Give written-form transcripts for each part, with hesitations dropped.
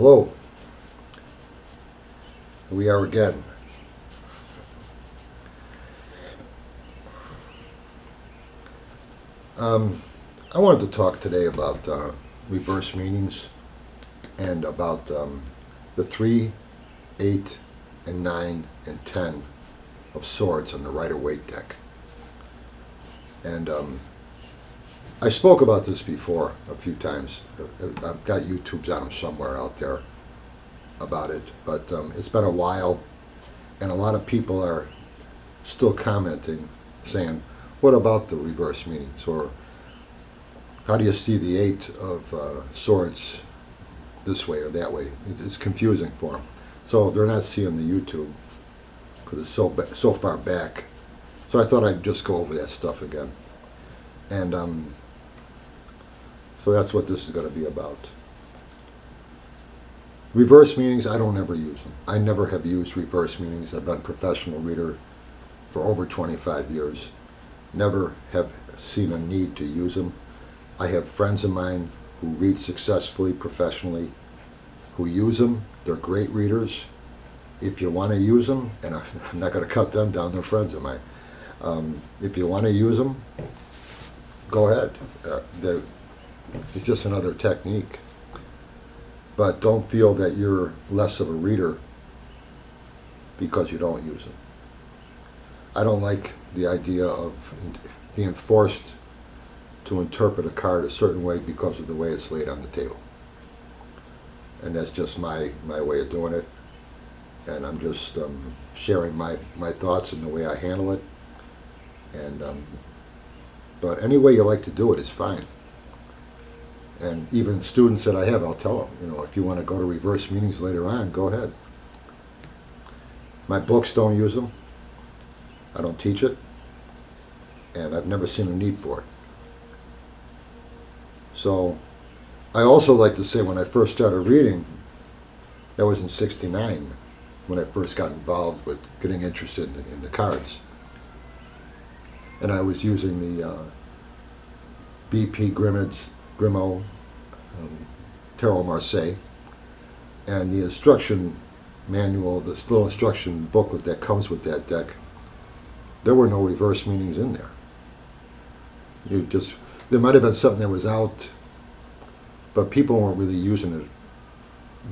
Hello, here we are again. I wanted to talk today about reverse meanings and about the 3, 8, and 9, and 10 of swords on the Rider-Waite deck. And I spoke about this before a few times. I've got YouTubes on them somewhere out there about it, but it's been a while, and a lot of people are still commenting, saying, what about the reverse meanings? Or how do you see the 8 of swords this way or that way? It's confusing for them. So they're not seeing the YouTube because it's so far back. So I thought I'd just go over that stuff again. And so that's what this is going to be about. Reverse meanings, I don't ever use them. I never have used reverse meanings. I've been a professional reader for over 25 years. Never have seen a need to use them. I have friends of mine who read successfully, professionally, who use them. They're great readers. If you want to use them, and I'm not going to cut them down, they're friends of mine. If you want to use them, go ahead. It's just another technique. But don't feel that you're less of a reader because you don't use them. I don't like the idea of being forced to interpret a card a certain way because of the way it's laid on the table. And that's just my way of doing it. And I'm just sharing my thoughts and the way I handle it. And but any way you like to do it is fine. And even students that I have, I'll tell them, if you want to go to reverse meanings later on, go ahead. My books don't use them. I don't teach it. And I've never seen a need for it. So I also like to say when I first started reading, that was in '69, when I first got involved with getting interested in the cards. And I was using the B.P. Grimaud Tarot Marseille, and the instruction manual, this little instruction booklet that comes with that deck, there were no reverse meanings in there. There might have been something that was out, but people weren't really using it.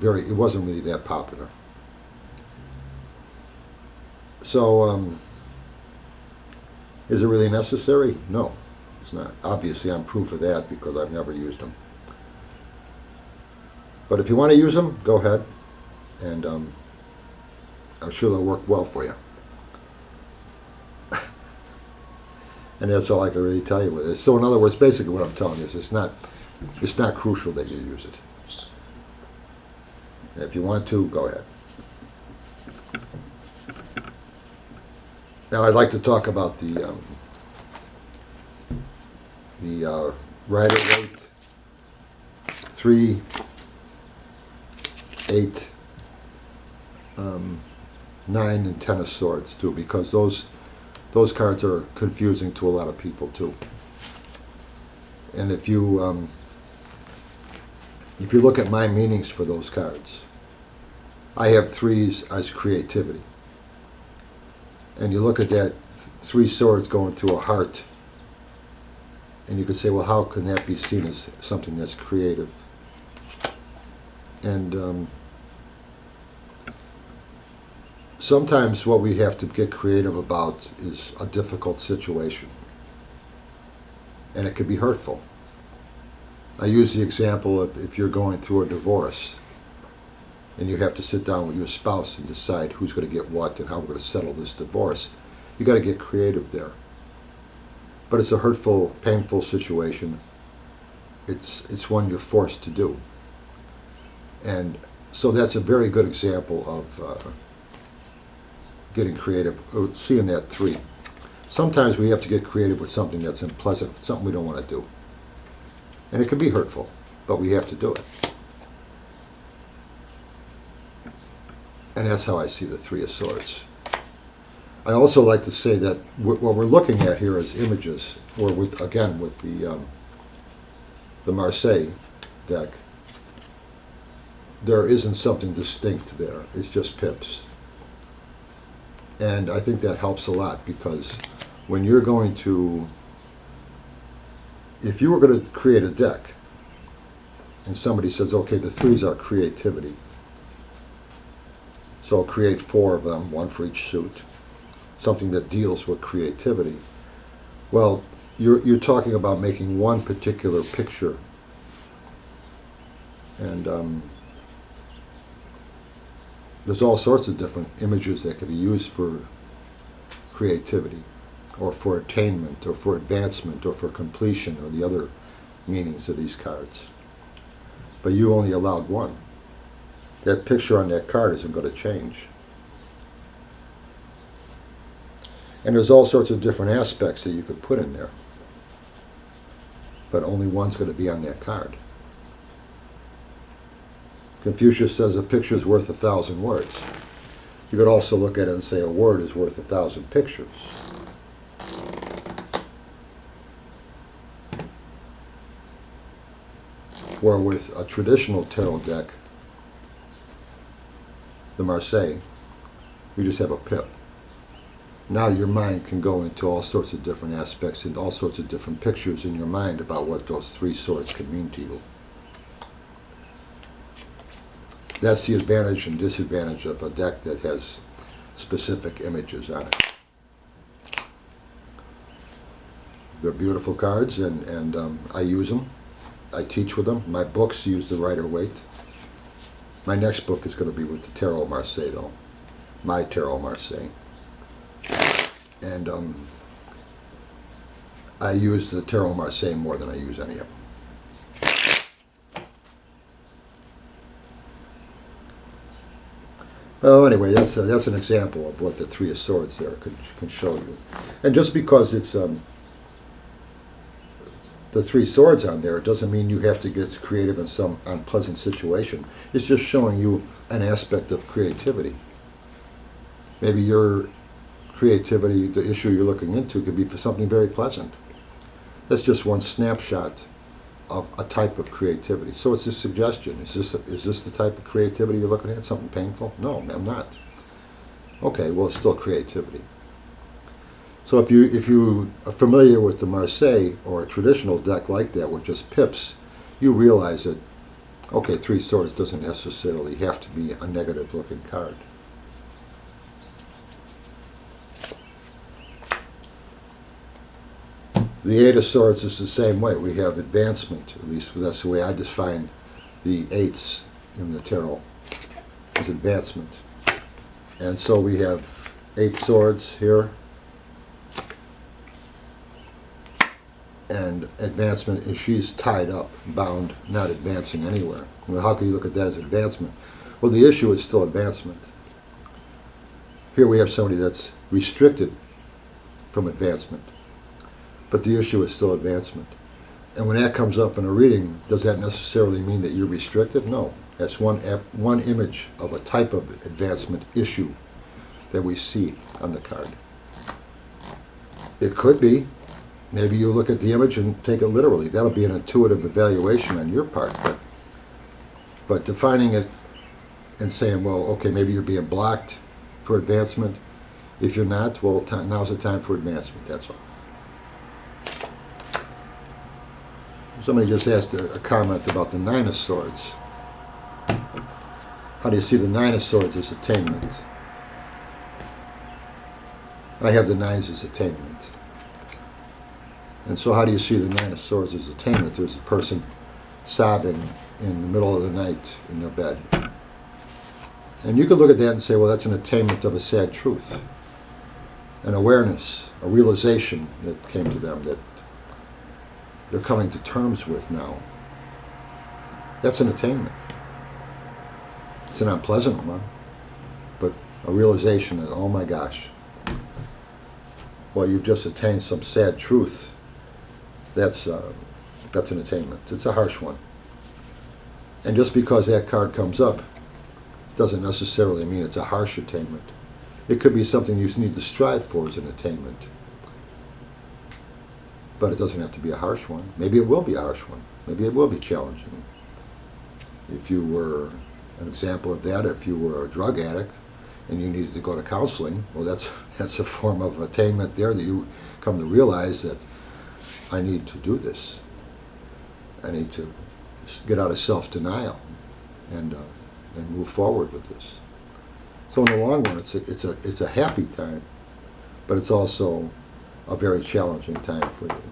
It wasn't really that popular. So, is it really necessary? No, it's not. Obviously, I'm proof of that because I've never used them. But if you want to use them, go ahead, and I'm sure they'll work well for you. And that's all I can really tell you with it. So in other words, basically what I'm telling you is it's not crucial that you use it. And if you want to, go ahead. Now I'd like to talk about the Rider-Waite 3, 8, 9, and 10 of swords too, because those cards are confusing to a lot of people too. And if you look at my meanings for those cards, I have 3s as creativity. And you look at that 3 swords going through a heart, and you could say, well, how can that be seen as something that's creative? And sometimes what we have to get creative about is a difficult situation. And it can be hurtful. I use the example of if you're going through a divorce and you have to sit down with your spouse and decide who's going to get what and how we're going to settle this divorce. You got to get creative there. But it's a hurtful, painful situation. It's one you're forced to do. And so that's a very good example of getting creative, seeing that 3. Sometimes we have to get creative with something that's unpleasant, something we don't want to do. And it can be hurtful, but we have to do it. And that's how I see the 3 of swords. I also like to say that what we're looking at here is images, or with the Marseille deck. there isn't something distinct there. It's just pips. And I think that helps a lot, because when you're going to, if you were going to create a deck and somebody says, okay, the threes are creativity, so create 4 of them, 1 for each suit, something that deals with creativity. Well, you're talking about making one particular picture. And there's all sorts of different images that can be used for creativity, or for attainment, or for advancement, or for completion, or the other meanings of these cards. But you only allowed one. That picture on that card isn't going to change. And there's all sorts of different aspects that you could put in there, but only one's going to be on that card. Confucius says a picture is worth 1,000 words. You could also look at it and say a word is worth 1,000 pictures. Where with a traditional tarot deck, the Marseille, you just have a pip. Now your mind can go into all sorts of different aspects and all sorts of different pictures in your mind about what those 3 swords could mean to you. That's the advantage and disadvantage of a deck that has specific images on it. They're beautiful cards, and I use them. I teach with them. My books use the Rider-Waite. My next book is going to be with the Tarot Marseille, though. My Tarot Marseille. And I use the Tarot Marseille more than I use any of them. Well, anyway, that's an example of what the 3 of Swords there can show you. And just because it's the 3 swords on there, it doesn't mean you have to get creative in some unpleasant situation. It's just showing you an aspect of creativity. Maybe your creativity, the issue you're looking into, could be for something very pleasant. That's just one snapshot of a type of creativity. So it's a suggestion. Is this the type of creativity you're looking at? Something painful? No, I'm not. Okay, well, it's still creativity. So if you are familiar with the Marseille or a traditional deck like that with just pips, you realize that, okay, 3 swords doesn't necessarily have to be a negative looking card. The 8 of Swords is the same way. We have advancement, at least that's the way I define the 8s in the tarot, is advancement. And so we have 8 swords here, and advancement is she's tied up, bound, not advancing anywhere. Well, how can you look at that as advancement? Well, the issue is still advancement. Here we have somebody that's restricted from advancement, but the issue is still advancement. And when that comes up in a reading, does that necessarily mean that you're restricted? No. That's one image of a type of advancement issue that we see on the card. It could be. Maybe you look at the image and take it literally. That'll be an intuitive evaluation on your part. But defining it and saying, well, okay, maybe you're being blocked for advancement. If you're not, well, now's the time for advancement. That's all. Somebody just asked a comment about the 9 of Swords. How do you see the 9 of Swords as attainment? I have the 9s as attainment. And so how do you see the 9 of Swords as attainment? There's a person sobbing in the middle of the night in their bed. And you could look at that and say, well, that's an attainment of a sad truth. An awareness, a realization that came to them that they're coming to terms with now. That's an attainment. It's an unpleasant one, but a realization that, oh my gosh, well, you've just attained some sad truth. That's an attainment. It's a harsh one. And just because that card comes up doesn't necessarily mean it's a harsh attainment. It could be something you need to strive for as an attainment. But it doesn't have to be a harsh one. Maybe it will be a harsh one. Maybe it will be challenging. If you were An example of that, if you were a drug addict and you needed to go to counseling, well, that's a form of attainment there, that you come to realize that I need to do this. I need to get out of self-denial and move forward with this. So in the long run, it's a happy time, but it's also a very challenging time for you.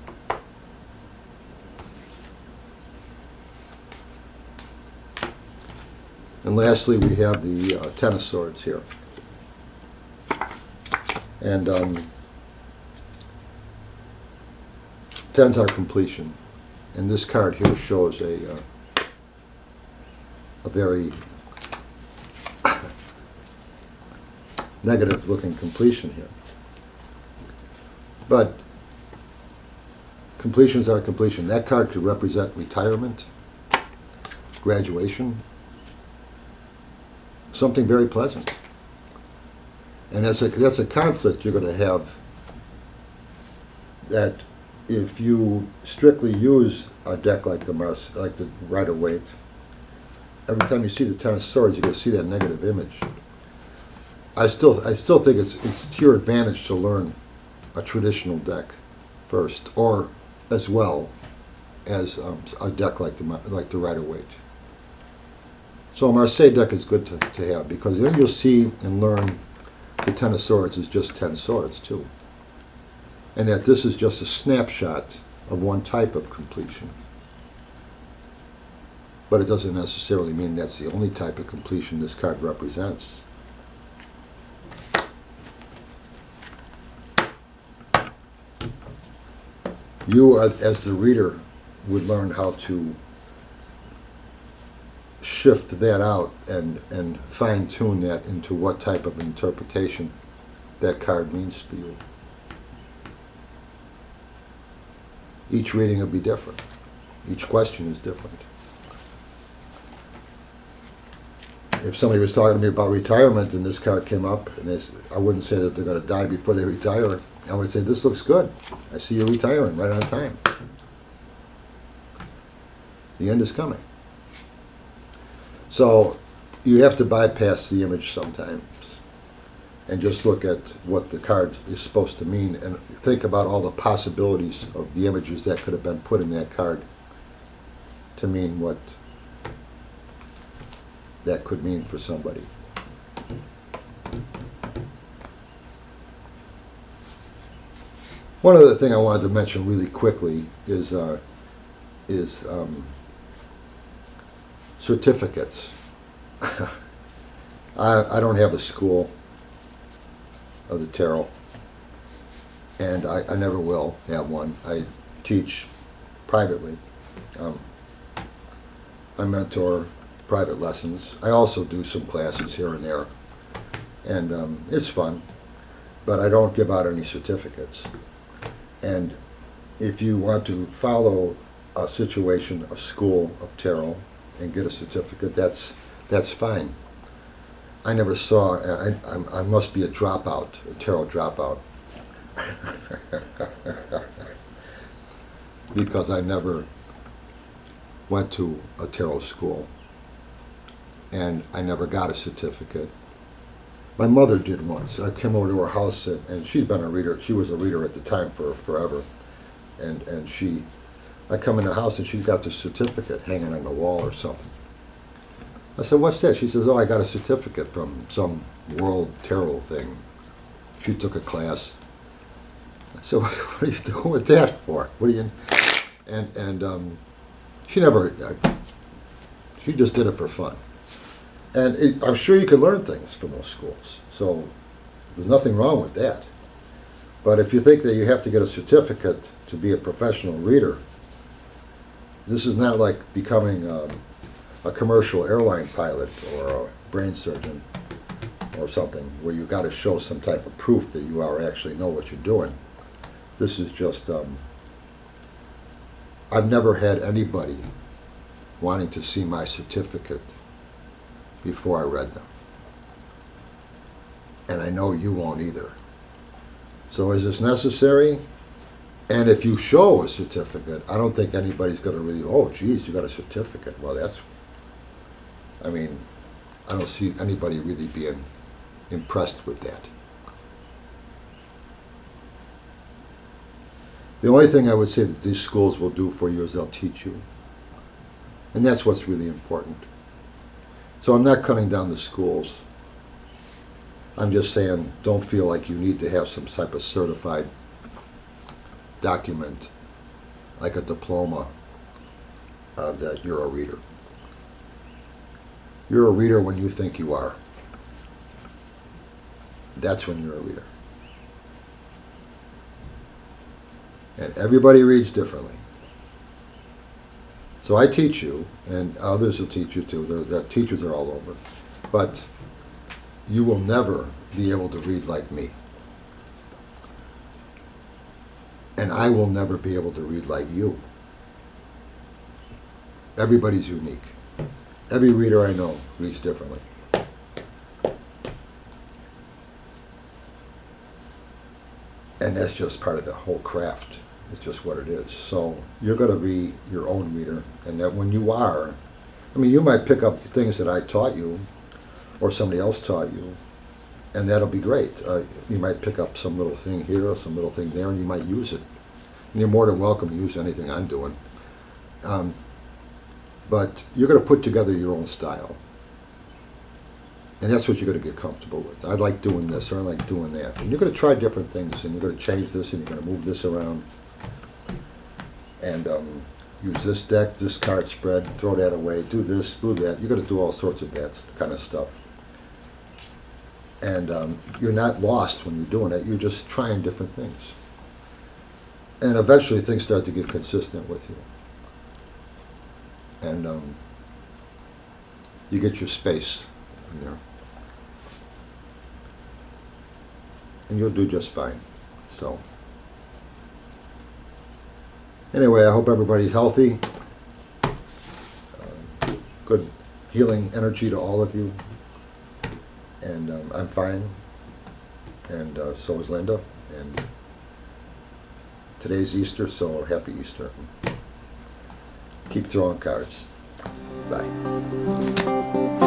And lastly, we have the Ten of Swords here. And tens are completion. And this card here shows a very negative looking completion here. But completions are completion. That card could represent retirement, graduation, something very pleasant. And that's a conflict you're going to have, that if you strictly use a deck like the Rider-Waite, every time you see the Ten of Swords, you're going to see that negative image. I still think it's to your advantage to learn a traditional deck first, or as well as a deck like the Rider-Waite. So a Marseille deck is good to have, because then you'll see and learn the Ten of Swords is just 10 swords too. And that this is just a snapshot of one type of completion. But it doesn't necessarily mean that's the only type of completion this card represents. You, as the reader, would learn how to shift that out and fine-tune that into what type of interpretation that card means for you. Each reading will be different. Each question is different. If somebody was talking to me about retirement and this card came up, and I wouldn't say that they're going to die before they retire. I would say, this looks good. I see you retiring right on time. The end is coming. So you have to bypass the image sometimes and just look at what the card is supposed to mean, and think about all the possibilities of the images that could have been put in that card to mean what that could mean for somebody. One other thing I wanted to mention really quickly is certificates. I don't have a school of the tarot, and I never will have one. I teach privately. I mentor private lessons. I also do some classes here and there, and it's fun, but I don't give out any certificates. And if you want to follow a situation, a school of tarot, and get a certificate, that's fine. I never saw, I must be a dropout, a tarot dropout. Because I never went to a tarot school, and I never got a certificate. My mother did once. I came over to her house, and she's been a reader. She was a reader at the time for forever. And I come in the house, and she's got the certificate hanging on the wall or something. I said, what's that? She says, oh, I got a certificate from some world tarot thing. She took a class. I said, what are you doing with that for? What are you... And she never... she just did it for fun. And I'm sure you can learn things from those schools. So there's nothing wrong with that. But if you think that you have to get a certificate to be a professional reader, this is not like becoming a commercial airline pilot or a brain surgeon or something where you got to show some type of proof that you actually know what you're doing. This is just, I've never had anybody wanting to see my certificate before I read them. And I know you won't either. So is this necessary? And if you show a certificate, I don't think anybody's going to really, oh, geez, you got a certificate. Well, that's, I mean, I don't see anybody really being impressed with that. The only thing I would say that these schools will do for you is they'll teach you. And that's what's really important. So I'm not cutting down the schools. I'm just saying, don't feel like you need to have some type of certified document, like a diploma, that you're a reader. You're a reader when you think you are. That's when you're a reader. And everybody reads differently. So I teach you, and others will teach you too. The teachers are all over. But you will never be able to read like me. And I will never be able to read like you. Everybody's unique. Every reader I know reads differently. And that's just part of the whole craft. It's just what it is. So you're going to be your own reader. And that when you are, I mean, you might pick up things that I taught you or somebody else taught you, and that'll be great. You might pick up some little thing here or some little thing there, and you might use it. And you're more than welcome to use anything I'm doing. But you're going to put together your own style. And that's what you're going to get comfortable with. I like doing this, or I like doing that. And you're going to try different things, and you're going to change this, and you're going to move this around. And use this deck, this card spread, throw that away, do this, do that. You're going to do all sorts of that kind of stuff. And you're not lost when you're doing it. You're just trying different things. And eventually things start to get consistent with you. And you get your space in there. And you'll do just fine. So anyway, I hope everybody's healthy. Good healing energy to all of you. And I'm fine. And so is Linda. And today's Easter, so happy Easter. Keep throwing cards. Bye.